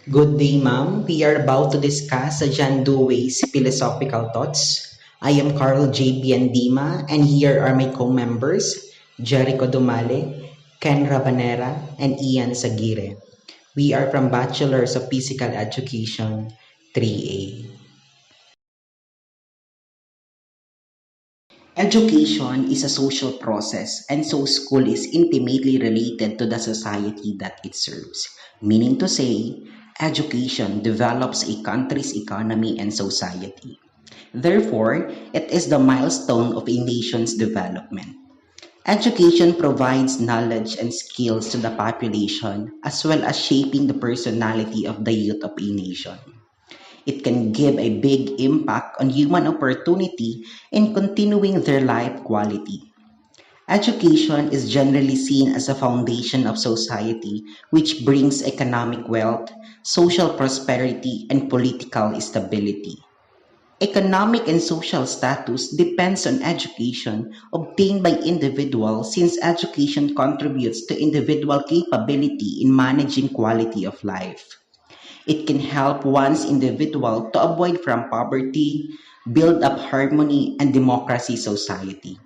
Good day, ma'am. We are about to discuss John Dewey's philosophical thoughts. I am Carl J. Biandima, and here are my co-members, Jericho Dumale, Ken Rabanera, and Ian Sagire. We are from Bachelors of Physical Education, 3A. Education is a social process, and so school is intimately related to the society that it serves. Meaning to say, education develops a country's economy and society. Therefore, it is the milestone of a nation's development. Education provides knowledge and skills to the population as well as shaping the personality of the youth of a nation. It can give a big impact on human opportunity in continuing their life quality. Education is generally seen as a foundation of society which brings economic wealth, social prosperity, and political stability. Economic and social status depends on education obtained by individuals since education contributes to individual capability in managing quality of life. It can help one's individual to avoid from poverty, build up harmony and democracy society.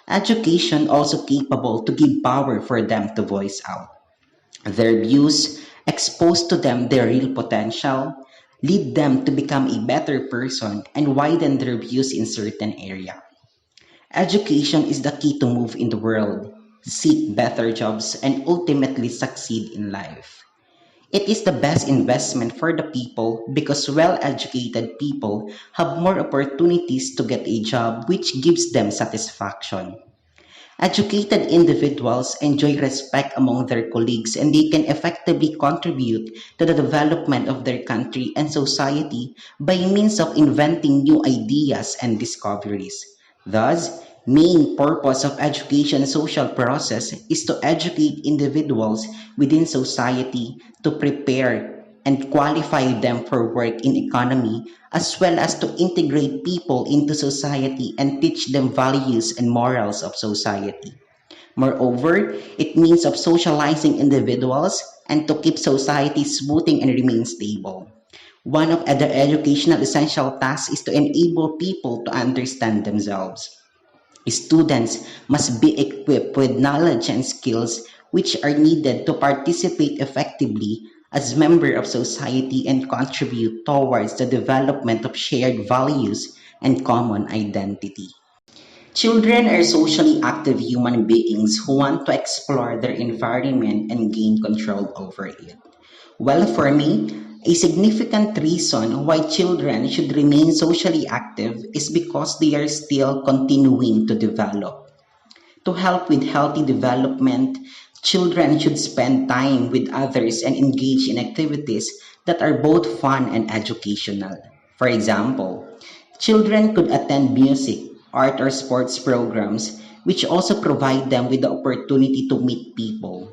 Education also capable to give power for them to voice out their views, expose to them their real potential, lead them to become a better person and widen their views in certain area. Education is the key to move in the world, seek better jobs and ultimately succeed in life. It is the best investment for the people because well-educated people have more opportunities to get a job which gives them satisfaction. Educated individuals enjoy respect among their colleagues and they can effectively contribute to the development of their country and society by means of inventing new ideas and discoveries. Thus, main purpose of education social process is to educate individuals within society to prepare and qualify them for work in economy as well as to integrate people into society and teach them values and morals of society. Moreover, it means of socializing individuals and to keep society smoothing and remain stable. One of the educational essential tasks is to enable people to understand themselves. Students must be equipped with knowledge and skills which are needed to participate effectively as members of society and contribute towards the development of shared values and common identity. Children are socially active human beings who want to explore their environment and gain control over it. Well, for me, a significant reason why children should remain socially active is because they are still continuing to develop. To help with healthy development, children should spend time with others and engage in activities that are both fun and educational. For example, children could attend music, art, or sports programs, which also provide them with the opportunity to meet people.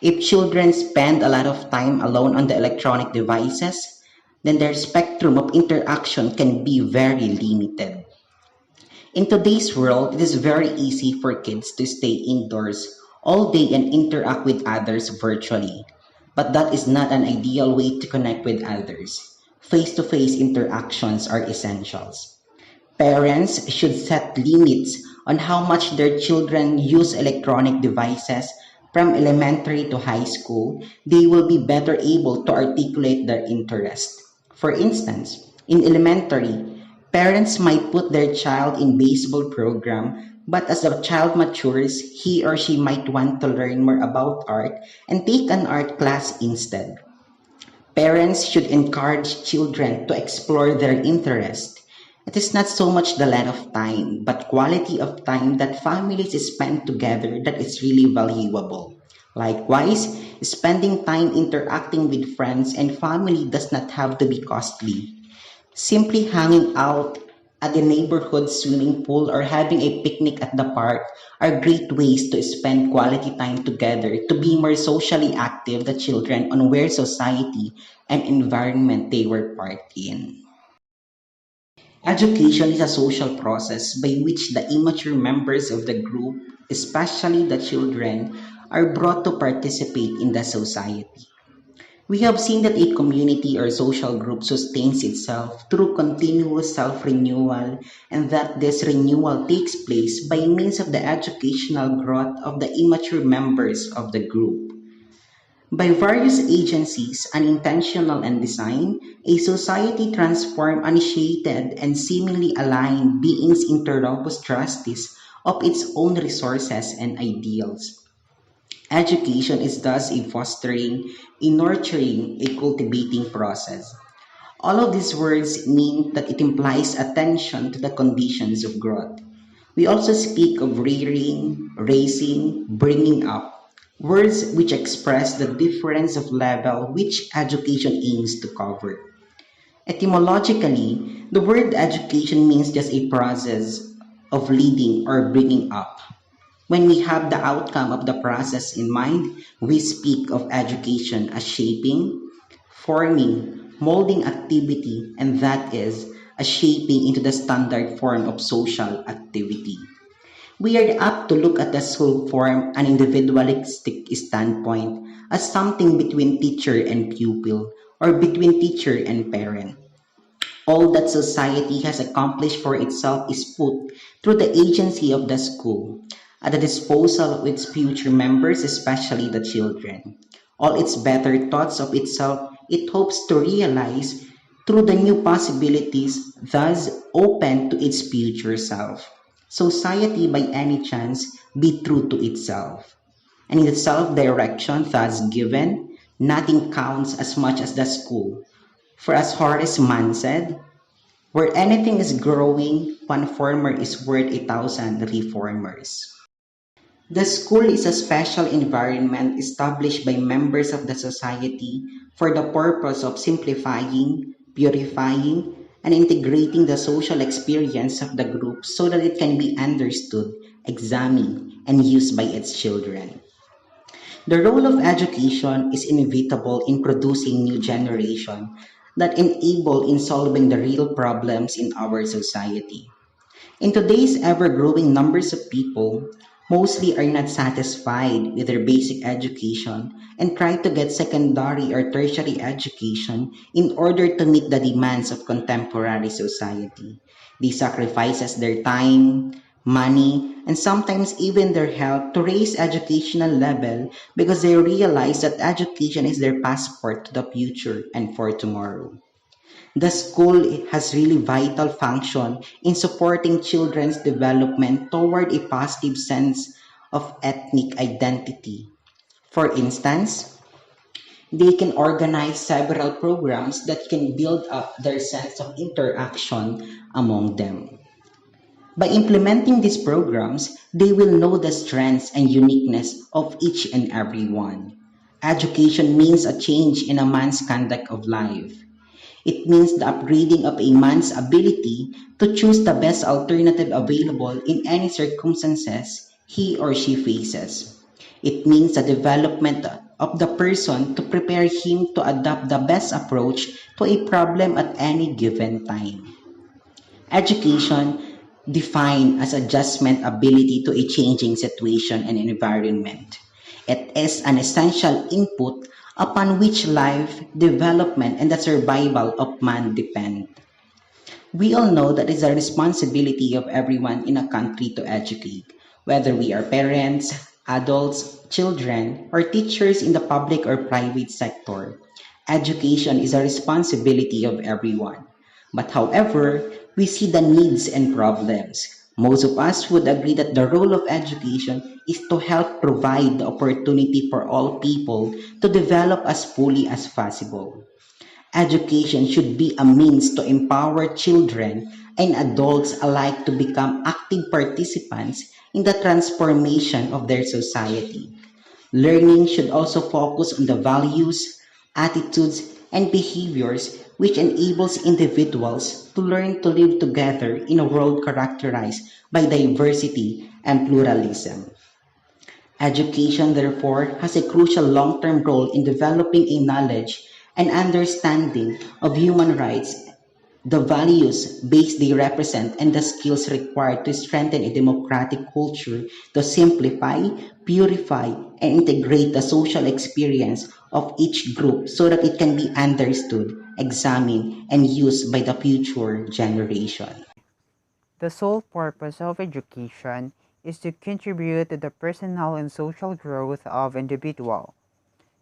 If children spend a lot of time alone on the electronic devices, then their spectrum of interaction can be very limited. In today's world, it is very easy for kids to stay indoors all day and interact with others virtually. But that is not an ideal way to connect with others. Face-to-face interactions are essentials. Parents should set limits on how much their children use electronic devices from elementary to high school. They will be better able to articulate their interest. For instance, in elementary, parents might put their child in baseball program, but as the child matures, he or she might want to learn more about art and take an art class instead. Parents should encourage children to explore their interest. It is not so much the length of time, but quality of time that families spend together that is really valuable. Likewise, spending time interacting with friends and family does not have to be costly. Simply hanging out at the neighborhood swimming pool or having a picnic at the park are great ways to spend quality time together to be more socially active the children on where society and environment they were part in. Education is a social process by which the immature members of the group, especially the children, are brought to participate in the society. We have seen that a community or social group sustains itself through continuous self-renewal and that this renewal takes place by means of the educational growth of the immature members of the group. By various agencies, unintentional and design, a society transforms uninitiated and seemingly aligned beings into robust trustees of its own resources and ideals. Education is thus a fostering, a nurturing, a cultivating process. All of these words mean that it implies attention to the conditions of growth. We also speak of rearing, raising, bringing up, words which express the difference of level which education aims to cover. Etymologically, the word education means just a process of leading or bringing up. When we have the outcome of the process in mind, we speak of education as shaping, forming, molding activity, and that is a shaping into the standard form of social activity. We are apt to look at the school from an individualistic standpoint as something between teacher and pupil or between teacher and parent. All that society has accomplished for itself is put through the agency of the school, at the disposal of its future members, especially the children. All its better thoughts of itself it hopes to realize through the new possibilities thus open to its future self. Society by any chance be true to itself. And in the self-direction thus given, nothing counts as much as the school. For as Horace Mann said, where anything is growing, one former is worth 1,000 reformers. The school is a special environment established by members of the society for the purpose of simplifying, purifying, and integrating the social experience of the group so that it can be understood, examined, and used by its children. The role of education is inevitable in producing new generation that enable in solving the real problems in our society. In today's ever-growing numbers of people, mostly are not satisfied with their basic education and try to get secondary or tertiary education in order to meet the demands of contemporary society. They sacrifices their time, money, and sometimes even their health to raise educational level because they realize that education is their passport to the future and for tomorrow. The school has really vital function in supporting children's development toward a positive sense of ethnic identity. For instance, they can organize several programs that can build up their sense of interaction among them. By implementing these programs, they will know the strengths and uniqueness of each and every one. Education means a change in a man's conduct of life. It means the upgrading of a man's ability to choose the best alternative available in any circumstances he or she faces. It means the development of the person to prepare him to adopt the best approach to a problem at any given time. Education defined as adjustment ability to a changing situation and environment. It is an essential input upon which life, development, and the survival of man depend. We all know that it is a responsibility of everyone in a country to educate, whether we are parents, adults, children, or teachers in the public or private sector. Education is a responsibility of everyone. But however, we see the needs and problems. Most of us would agree that the role of education is to help provide the opportunity for all people to develop as fully as possible. Education should be a means to empower children and adults alike to become active participants in the transformation of their society. Learning should also focus on the values, attitudes, and behaviors which enables individuals to learn to live together in a world characterized by diversity and pluralism. Education, therefore, has a crucial long-term role in developing a knowledge and understanding of human rights the values base they represent, and the skills required to strengthen a democratic culture to simplify, purify, and integrate the social experience of each group so that it can be understood, examined, and used by the future generation. The sole purpose of education is to contribute to the personal and social growth of individual.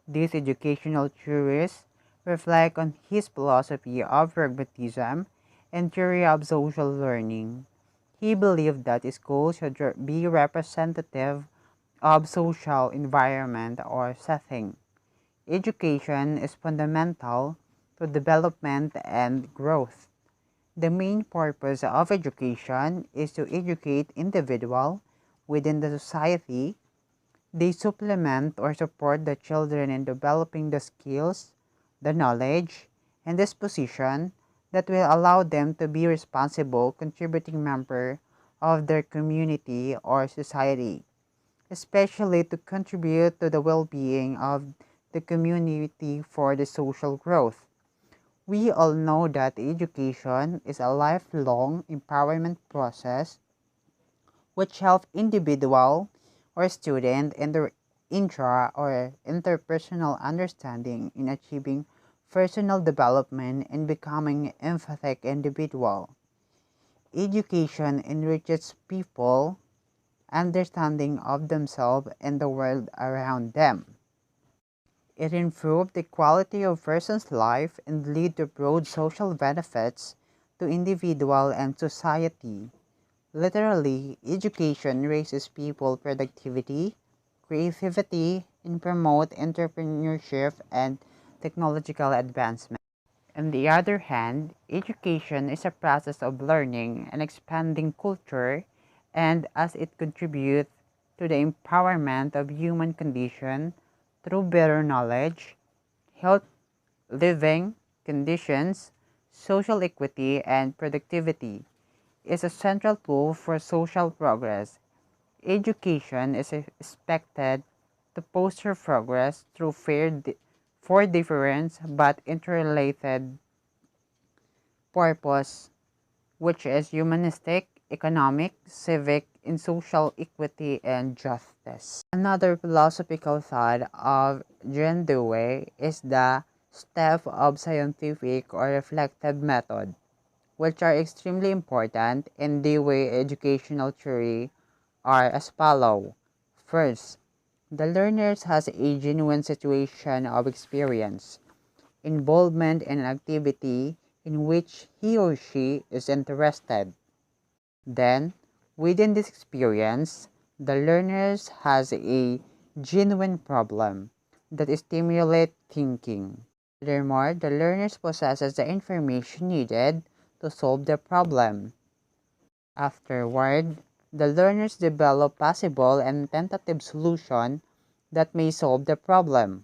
These educational theories reflect on his philosophy of pragmatism and theory of social learning. He believed that schools should be representative of social environment or setting. Education is fundamental to development and growth. The main purpose of education is to educate individual within the society. They supplement or support the children in developing the skills, the knowledge, and disposition that will allow them to be responsible contributing member of their community or society, especially to contribute to the well-being of the community for the social growth. We all know that education is a lifelong empowerment process which help individual or student in their intra or interpersonal understanding in achieving personal development and becoming emphatic individual. Education enriches people understanding of themselves and the world around them. It improves the quality of person's life and lead to broad social benefits to individual and society. Literally, education raises people productivity, creativity, and promote entrepreneurship and technological advancement. On the other hand, education is a process of learning and expanding culture, and as it contributes to the empowerment of human condition through better knowledge, health, living conditions, social equity, and productivity, is a central tool for social progress. Education is expected to foster progress through for different but interrelated purpose, which is humanistic, economic, civic, and social equity and justice. Another philosophical thought of John Dewey is the step of scientific or reflective method, which are extremely important in Dewey educational theory are as follow. First, the learner has a genuine situation of experience, involvement in an activity in which he or she is interested. Then, within this experience, the learner has a genuine problem that stimulates thinking. Furthermore, the learner possesses the information needed to solve the problem. Afterward, the learners develop possible and tentative solutions that may solve the problem.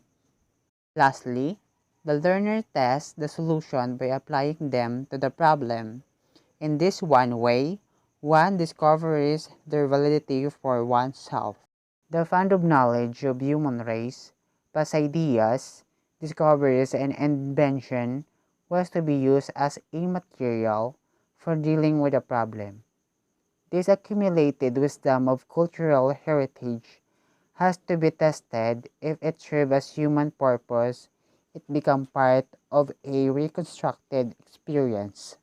Lastly, the learner tests the solution by applying them to the problem. In this one way, one discovers their validity for oneself. The fund of knowledge of human race, past ideas, discoveries, and invention was to be used as a material for dealing with a problem. This accumulated wisdom of cultural heritage has to be tested. If it serves as human purpose, it becomes part of a reconstructed experience.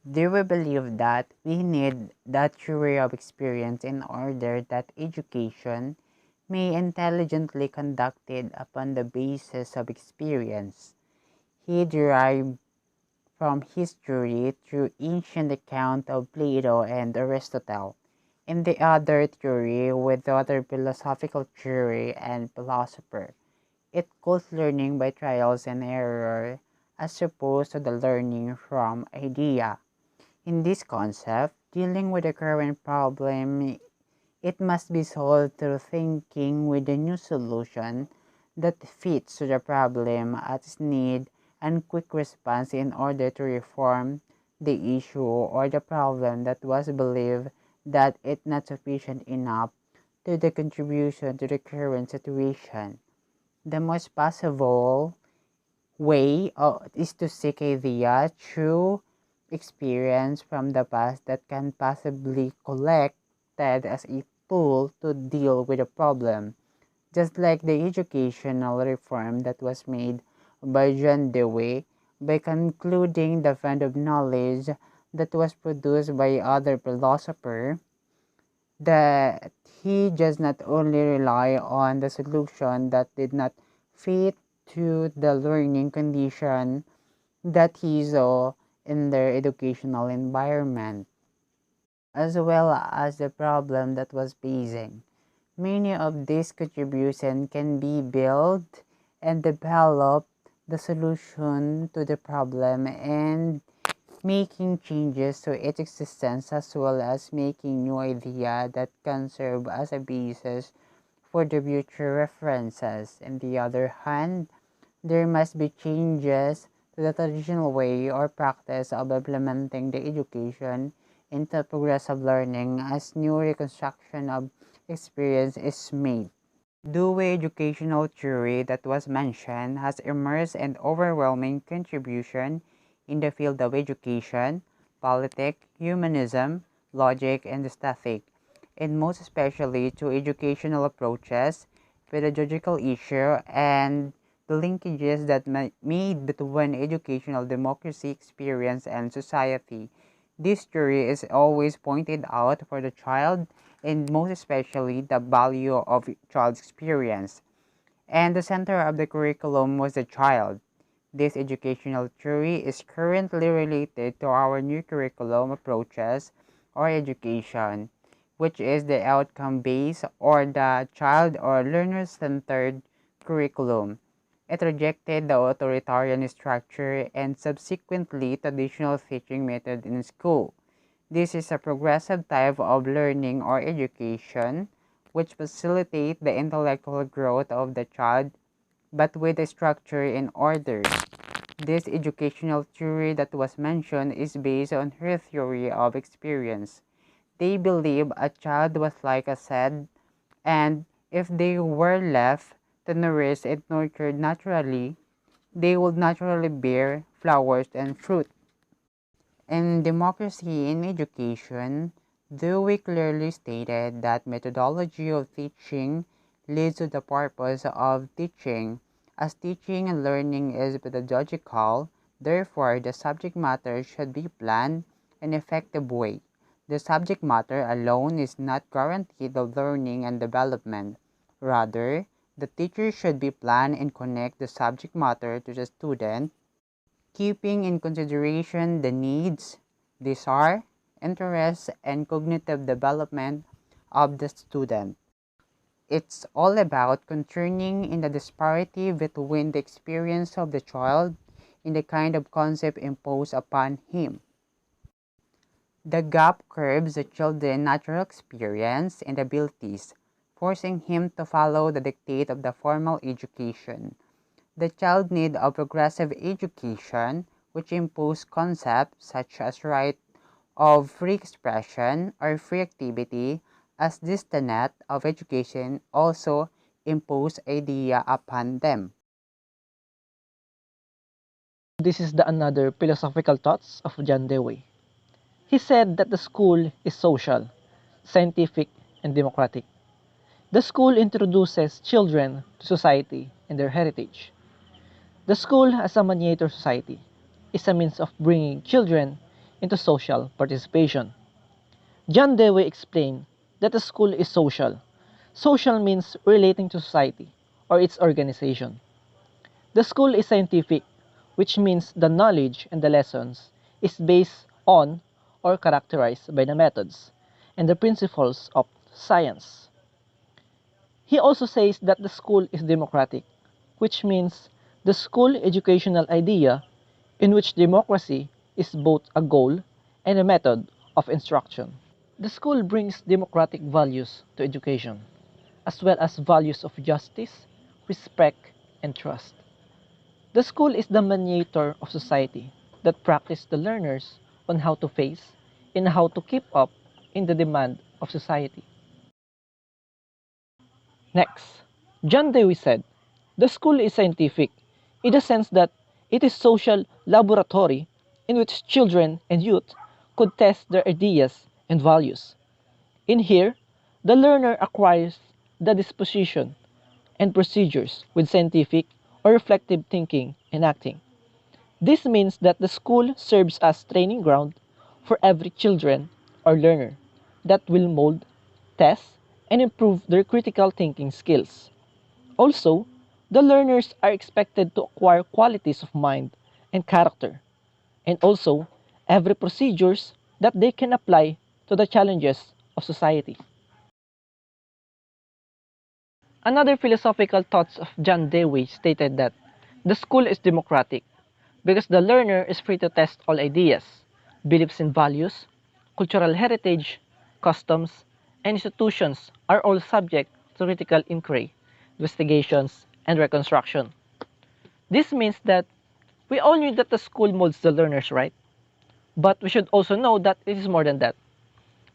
Do we believe that we need that theory of experience in order that education may intelligently conducted upon the basis of experience? He derived from history through ancient account of Plato and Aristotle, and the other theory with other philosophical theory and philosopher. It calls learning by trials and error as opposed to the learning from idea. In this concept, dealing with a current problem, it must be solved through thinking with a new solution that fits to the problem at its need and quick response in order to reform the issue or the problem that was believed that it not sufficient enough to the contribution to the current situation. The most possible way is to seek idea through experience from the past that can possibly collected as a tool to deal with a problem, just like the educational reform that was made by John Dewey by concluding the fund of knowledge that was produced by other philosopher, that he just not only rely on the solution that did not fit to the learning condition that he saw in their educational environment, as well as the problem that was facing. Many of these contributions can be built and develop the solution to the problem and making changes to its existence, as well as making new idea that can serve as a basis for the future references. On the other hand, there must be changes to the traditional way or practice of implementing the education into progressive learning as new reconstruction of experience is made. Dewey educational theory that was mentioned has immense and overwhelming contribution in the field of education, politics, humanism, logic, and aesthetic, and most especially to educational approaches, pedagogical issue, and the linkages that made between educational democracy experience and society. This theory is always pointed out for the child and most especially the value of child's experience. And the center of the curriculum was the child. This educational theory is currently related to our new curriculum approaches or education, which is the outcome-based or the child or learner-centered curriculum. It rejected the authoritarian structure and subsequently traditional teaching method in school. This is a progressive type of learning or education which facilitates the intellectual growth of the child but with a structure and order. This educational theory that was mentioned is based on her theory of experience. They believe a child was like a seed, and if they were left to nourish and nurtured naturally, they would naturally bear flowers and fruit. In Democracy in Education, Dewey clearly stated that methodology of teaching leads to the purpose of teaching. As teaching and learning is pedagogical, therefore the subject matter should be planned in an effective way. The subject matter alone is not guaranteed the learning and development. Rather, the teacher should be planned and connect the subject matter to the student, keeping in consideration the needs, desire, interests, and cognitive development of the student. It's all about concerning in the disparity between the experience of the child and the kind of concept imposed upon him. The gap curbs the children's natural experience and abilities, forcing him to follow the dictate of the formal education. The child need a progressive education which impose concepts such as right of free expression or free activity, as this tenet of education also impose idea upon them. This is the another philosophical thoughts of John Dewey. He said that the school is social, scientific, and democratic. The school introduces children to society and their heritage. The school as a mediator society is a means of bringing children into social participation. John Dewey explained that the school is social. Social means relating to society or its organization. The school is scientific, which means the knowledge and the lessons is based on or characterized by the methods and the principles of science. He also says that the school is democratic, which means the school educational idea in which democracy is both a goal and a method of instruction. The school brings democratic values to education, as well as values of justice, respect, and trust. The school is the mediator of society that practice the learners on how to face and how to keep up in the demand of society. Next, John Dewey said, the school is scientific in the sense that it is social laboratory in which children and youth could test their ideas and values. In here, the learner acquires the disposition and procedures with scientific or reflective thinking and acting. This means that the school serves as training ground for every children or learner that will mold, test, and improve their critical thinking skills. Also, the learners are expected to acquire qualities of mind and character, and also every procedures that they can apply to the challenges of society. Another philosophical thoughts of John Dewey stated that the school is democratic because the learner is free to test all ideas, beliefs and values, cultural heritage, customs, and institutions are all subject to critical inquiry, investigations, and reconstruction. This means that we all knew that the school molds the learners, right? But we should also know that it is more than that.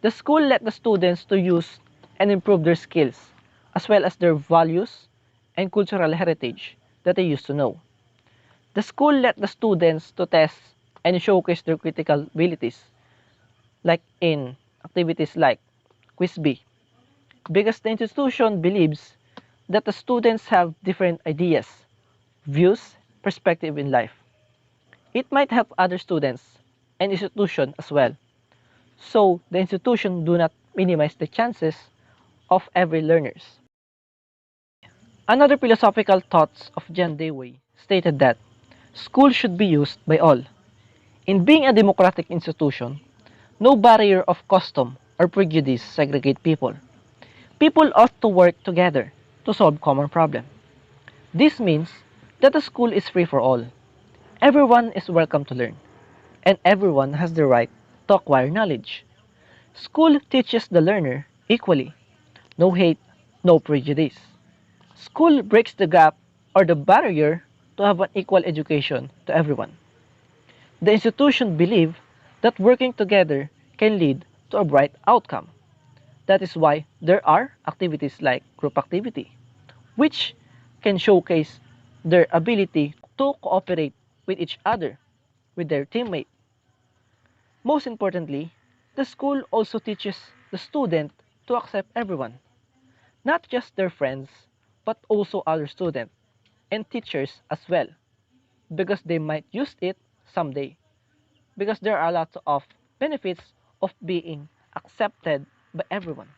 The school let the students to use and improve their skills, as well as their values and cultural heritage that they used to know. The school let the students to test and showcase their critical abilities, like in activities like Quiz Bee, because the institution believes that the students have different ideas, views, perspective in life. It might help other students and institution as well. So the institution do not minimize the chances of every learners. Another philosophical thoughts of John Dewey stated that school should be used by all. In being a democratic institution, no barrier of custom or prejudice segregate people. People ought to work together to solve common problems. This means that the school is free for all. Everyone is welcome to learn, and everyone has the right to acquire knowledge. School teaches the learner equally, no hate, no prejudice. School breaks the gap or the barrier to have an equal education to everyone. The institution believe that working together can lead to a bright outcome. That is why there are activities like group activity, which can showcase their ability to cooperate with each other, with their teammate. Most importantly, the school also teaches the student to accept everyone, not just their friends, but also other students and teachers as well, because they might use it someday. Because there are lots of benefits of being accepted by everyone.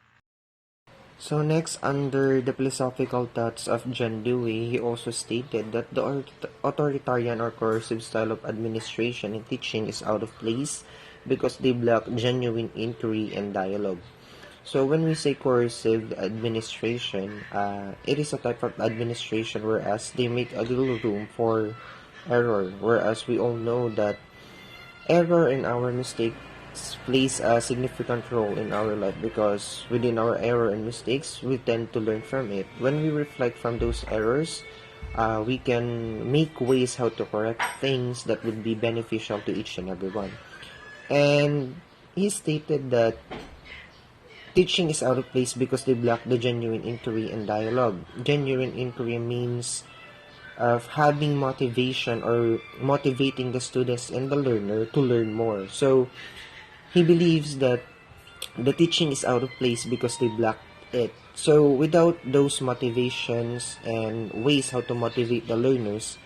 So next, under the philosophical thoughts of John Dewey, he also stated that the authoritarian or coercive style of administration and teaching is out of place because they block genuine inquiry and dialogue. So when we say coercive administration, it is a type of administration whereas they make a little room for error, whereas we all know that error and our mistakes plays a significant role in our life because within our error and mistakes, we tend to learn from it. When we reflect from those errors, we can make ways how to correct things that would be beneficial to each and every one. And he stated that teaching is out of place because they block the genuine inquiry and dialogue. Genuine inquiry means of having motivation or motivating the students and the learner to learn more. So he believes that the teaching is out of place because they block it. So without those motivations and ways how to motivate the learners,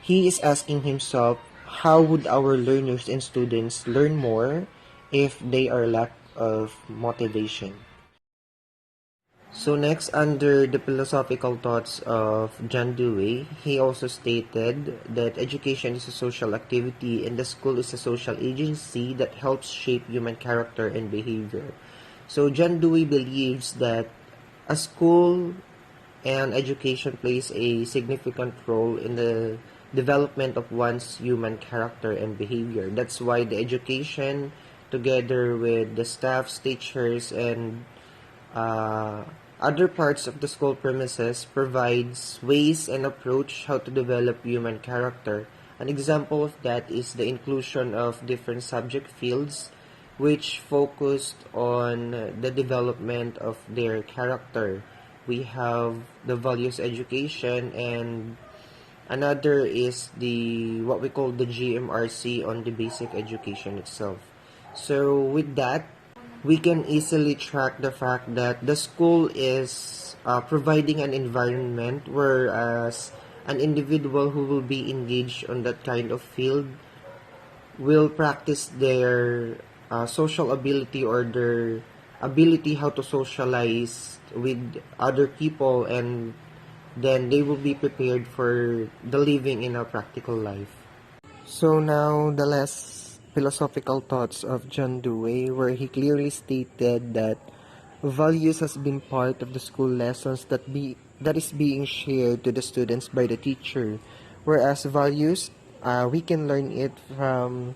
he is asking himself, how would our learners and students learn more if they are lack of motivation? So next, under the philosophical thoughts of John Dewey, he also stated that education is a social activity and the school is a social agency that helps shape human character and behavior. So John Dewey believes that a school and education plays a significant role in the development of one's human character and behavior. That's why the education, together with the staffs, teachers, and uh, other parts of the school premises provides ways and approach how to develop human character. An example of that is the inclusion of different subject fields which focused on the development of their character. We have the values education and Another is the what we call the GMRC on the basic education itself. So with that, we can easily track the fact that the school is providing an environment whereas an individual who will be engaged on that kind of field will practice their social ability or their ability how to socialize with other people, and then they will be prepared for the living in a practical life. So now the last philosophical thoughts of John Dewey, where he clearly stated that values has been part of the school lessons that is being shared to the students by the teacher, whereas values we can learn it from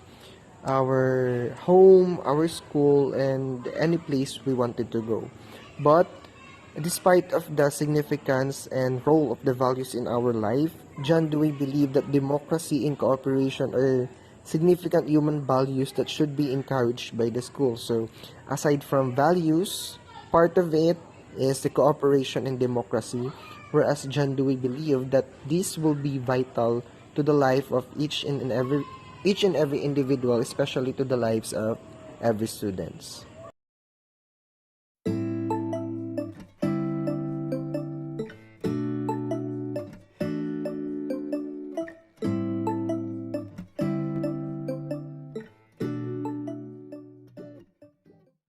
our home, our school, and any place we wanted to go. But despite of the significance and role of the values in our life, John Dewey believed that democracy and cooperation are significant human values that should be encouraged by the school. So, aside from values, part of it is the cooperation and democracy, whereas John Dewey believed that this will be vital to the life of each and every individual, especially to the lives of every students.